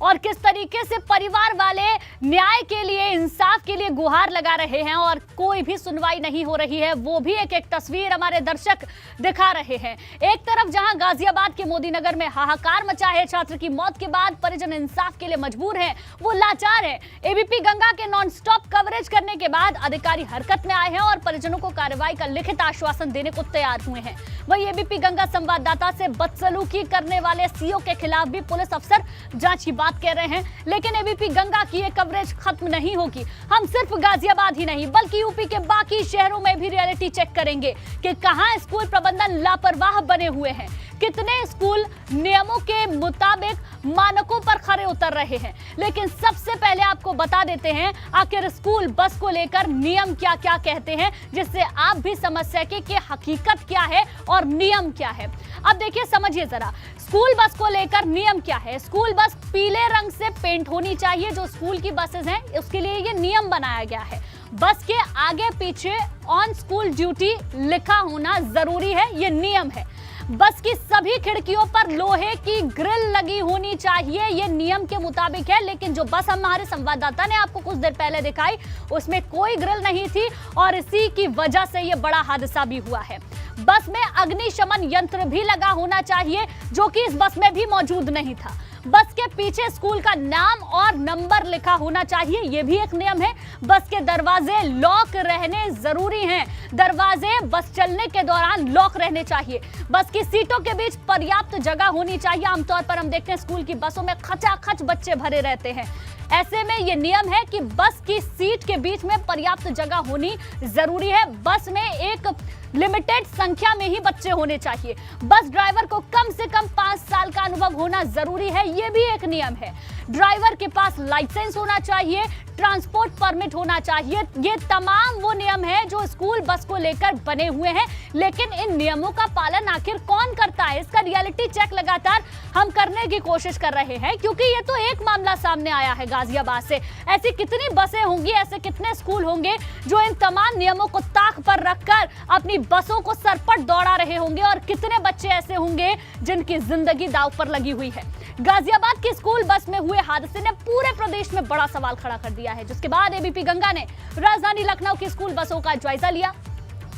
और किस तरीके से परिवार वाले न्याय के लिए, इंसाफ के लिए गुहार लगा रहे हैं और कोई भी सुनवाई नहीं हो रही है, वो भी एक तस्वीर हमारे दर्शक दिखा रहे हैं। एक तरफ जहां गाजियाबाद के मोदीनगर में हाहाकार मचा है, छात्र की मौत के बाद परिजन इंसाफ के लिए मजबूर हैं, वो लाचार हैं। एबीपी गंगा के नॉन स्टॉप कवरेज करने के बाद अधिकारी हरकत में आए हैं और परिजनों को कार्रवाई का लिखित आश्वासन देने को तैयार हुए हैं। वहीं एबीपी गंगा संवाददाता से बदसलूकी करने वाले सीओ के खिलाफ भी पुलिस अफसर जांच की बात कह रहे हैं। लेकिन एबीपी गंगा की ये कवरेज खत्म नहीं होगी। हम सिर्फ गाजियाबाद ही नहीं बल्कि यूपी के बाकी शहरों में भी रियलिटी चेक करेंगे कि कहां स्कूल प्रबंधन लापरवाह बने हुए हैं, कितने स्कूल नियमों के मुताबिक मानकों पर खरे उतर रहे हैं। लेकिन सबसे पहले आपको बता देते हैं आखिर स्कूल बस को लेकर नियम क्या क्या कहते हैं, जिससे आप भी समझ सके कि हकीकत क्या है और नियम क्या है। अब देखिए, समझिए जरा, स्कूल बस को लेकर नियम क्या है। स्कूल बस पीले रंग से पेंट होनी चाहिए। जो स्कूल की बसेस हैं उसके लिए ये नियम बनाया गया है। बस के आगे पीछे ऑन स्कूल ड्यूटी लिखा होना जरूरी है, ये नियम है। बस की सभी खिड़कियों पर लोहे की ग्रिल लगी होनी चाहिए, ये नियम के मुताबिक है। लेकिन जो बस हमारे संवाददाता ने आपको कुछ देर पहले दिखाई, उसमें कोई ग्रिल नहीं थी और इसी की वजह से ये बड़ा हादसा भी हुआ है। बस में अग्निशमन यंत्र भी लगा होना चाहिए, जो कि इस बस में भी मौजूद नहीं था। बस के पीछे स्कूल का नाम और नंबर लिखा होना चाहिए, यह भी एक नियम है। बस के दरवाजे लॉक रहने जरूरी हैं। दरवाजे बस चलने के दौरान लॉक रहने चाहिए। बस की सीटों के बीच पर्याप्त जगह होनी चाहिए। आमतौर पर हम देखते हैं स्कूल की बसों में खचाखच बच्चे भरे रहते हैं। ऐसे में यह नियम है कि बस की सीट के बीच में पर्याप्त जगह होनी जरूरी है। बस में एक लिमिटेड संख्या में ही बच्चे होने चाहिए। बस ड्राइवर को कम से कम 5 साल का अनुभव होना जरूरी है, यह भी एक नियम है। ड्राइवर के पास लाइसेंस होना चाहिए, ट्रांसपोर्ट परमिट होना चाहिए। ये तमाम वो नियम है जो स्कूल बस को लेकर बने हुए हैं। लेकिन इन नियमों का पालन आखिर कौन करता है, इसका रियलिटी चेक लगातार हम करने की कोशिश कर रहे हैं, क्योंकि ये तो एक मामला सामने आया है गाजियाबाद से। ऐसी कितनी बसें होंगी, ऐसे कितने स्कूल होंगे जो इन तमाम नियमों को ताक पर रखकर अपनी बसों को सरपट दौड़ा रहे होंगे, और कितने बच्चे ऐसे होंगे जिनकी जिंदगी दांव पर लगी हुई है। गाजियाबाद की स्कूल बस में हुए हादसे ने पूरे प्रदेश में बड़ा सवाल खड़ा कर दिया है, जिसके बाद एबीपी गंगा ने राजधानी लखनऊ की स्कूल बसों का जायजा लिया,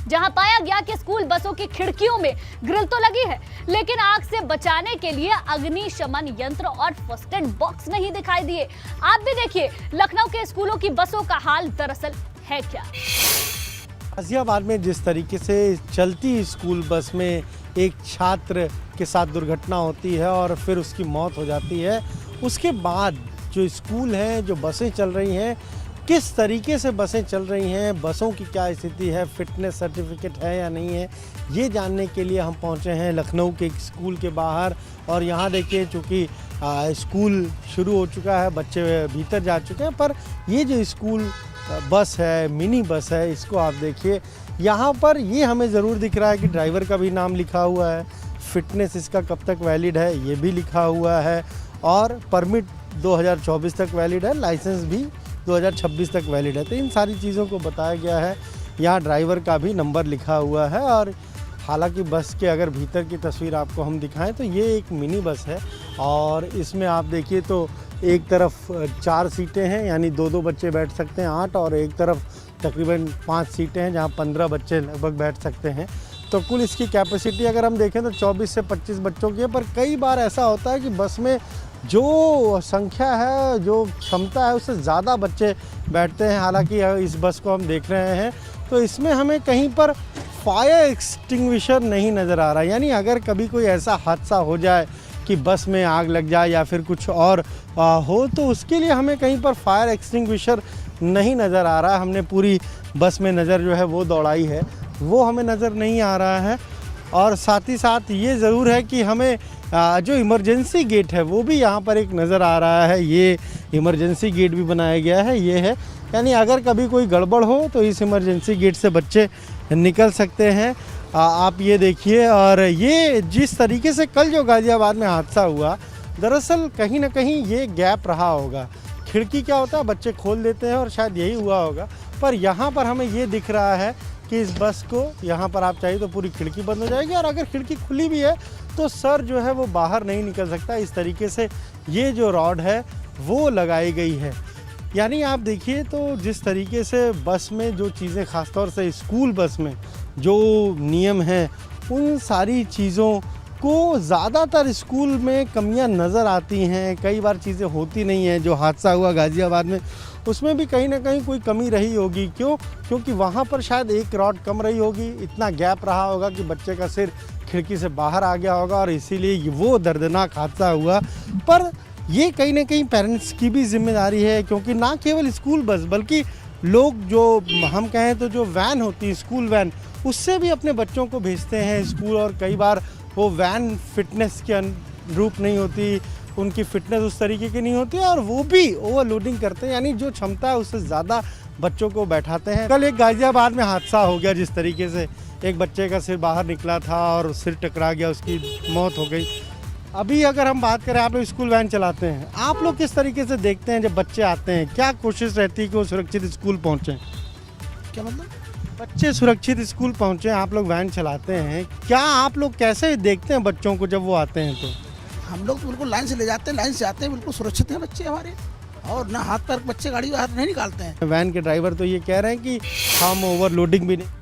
जहां पाया गया कि स्कूल बसों की खिड़कियों में ग्रिल तो लगी है, लेकिन आग से बचाने के लिए अग्निशमन यंत्र और फर्स्ट एड बॉक्स नहीं दिखाई दिए। आप भी देखिए लखनऊ के स्कूलों की बसों का हाल दरअसल है क्या। गाजियाबाद में जिस तरीके से चलती स्कूल बस में एक छात्र के साथ दुर्घटना होती है और फिर उसकी मौत हो जाती है, उसके बाद जो स्कूल हैं, जो बसें चल रही हैं, किस तरीके से बसें चल रही हैं, बसों की क्या स्थिति है, फिटनेस सर्टिफिकेट है या नहीं है, ये जानने के लिए हम पहुंचे हैं लखनऊ के एक स्कूल के बाहर। और यहाँ देखिए, चूँकि स्कूल शुरू हो चुका है, बच्चे भीतर जा चुके हैं, पर ये जो स्कूल बस है, मिनी बस है, इसको आप देखिए, यहाँ पर ये हमें ज़रूर दिख रहा है कि ड्राइवर का भी नाम लिखा हुआ है, फिटनेस इसका कब तक वैलिड है ये भी लिखा हुआ है, और परमिट 2024 तक वैलिड है, लाइसेंस भी 2026 तक वैलिड है। तो इन सारी चीज़ों को बताया गया है। यहाँ ड्राइवर का भी नंबर लिखा हुआ है। और हालांकि बस के अगर भीतर की तस्वीर आपको हम दिखाएं तो ये एक मिनी बस है, और इसमें आप देखिए तो एक तरफ 4 सीटें हैं, यानी 2-2 बच्चे बैठ सकते हैं, 8, और एक तरफ तकरीबन 5 सीटें हैं जहाँ 15 बच्चे लगभग बैठ सकते हैं। तो कुल इसकी कैपेसिटी अगर हम देखें तो 24 से 25 बच्चों की है। पर कई बार ऐसा होता है कि बस में जो संख्या है, जो क्षमता है, उससे ज़्यादा बच्चे बैठते हैं। हालांकि इस बस को हम देख रहे हैं तो इसमें हमें कहीं पर फायर एक्सटिंग्विशर नहीं नज़र आ रहा, यानी अगर कभी कोई ऐसा हादसा हो जाए कि बस में आग लग जाए या फिर कुछ और हो, तो उसके लिए हमें कहीं पर फायर एक्सटिंग्विशर नहीं नज़र आ रहा है। हमने पूरी बस में नज़र जो है वो दौड़ाई है, वो हमें नज़र नहीं आ रहा है। और साथ ही साथ ये ज़रूर है कि हमें जो इमरजेंसी गेट है वो भी यहाँ पर एक नज़र आ रहा है। ये इमरजेंसी गेट भी बनाया गया है, ये है, यानी अगर कभी कोई गड़बड़ हो तो इस इमरजेंसी गेट से बच्चे निकल सकते हैं। आप ये देखिए, और ये जिस तरीके से कल जो गाज़ियाबाद में हादसा हुआ, दरअसल कहीं ना कहीं ये गैप रहा होगा। खिड़की क्या होता है, बच्चे खोल देते हैं, और शायद यही हुआ होगा। पर यहाँ पर हमें ये दिख रहा है कि इस बस को यहाँ पर आप चाहिए तो पूरी खिड़की बंद हो जाएगी, और अगर खिड़की खुली भी है तो सर जो है वो बाहर नहीं निकल सकता। इस तरीके से ये जो रॉड है वो लगाई गई है। यानी आप देखिए तो जिस तरीके से बस में जो चीज़ें, ख़ासतौर से स्कूल बस में जो नियम हैं, उन सारी चीज़ों को ज़्यादातर स्कूल में कमियां नज़र आती हैं। कई बार चीज़ें होती नहीं हैं। जो हादसा हुआ गाज़ियाबाद में, उसमें भी कहीं ना कहीं कोई कमी रही होगी। क्योंकि वहाँ पर शायद एक रॉड कम रही होगी, इतना गैप रहा होगा कि बच्चे का सिर खिड़की से बाहर आ गया होगा और इसीलिए वो दर्दनाक हादसा हुआ। पर ये कहीं ना कहीं पेरेंट्स की भी जिम्मेदारी है, क्योंकि ना केवल स्कूल बस बल्कि लोग जो हम कहें तो जो वैन होती है, स्कूल वैन, उससे भी अपने बच्चों को भेजते हैं स्कूल। और कई बार वो वैन फिटनेस के अनुरूप नहीं होती, उनकी फिटनेस उस तरीके की नहीं होती और वो भी ओवरलोडिंग करते हैं, यानी जो क्षमता है उससे ज़्यादा बच्चों को बैठाते हैं। कल एक गाज़ियाबाद में हादसा हो गया, जिस तरीके से एक बच्चे का सिर बाहर निकला था और सिर टकरा गया, उसकी मौत हो गई। अभी अगर हम बात करें, आप लोग स्कूल वैन चलाते हैं, आप लोग किस तरीके से देखते हैं जब बच्चे आते हैं? क्या कोशिश रहती है कि वो सुरक्षित स्कूल पहुँचें? क्या मतलब? बच्चे सुरक्षित स्कूल पहुँचे, आप लोग वैन चलाते हैं, क्या आप लोग कैसे देखते हैं बच्चों को जब वो आते हैं? तो हम लोग तो बिल्कुल लाइन से ले जाते हैं, लाइन से आते हैं, बिल्कुल सुरक्षित हैं बच्चे हमारे, और ना हाथ पैर बच्चे गाड़ी बाहर नहीं निकालते हैं। वैन के ड्राइवर तो ये कह रहे हैं कि हम ओवरलोडिंग भी नहीं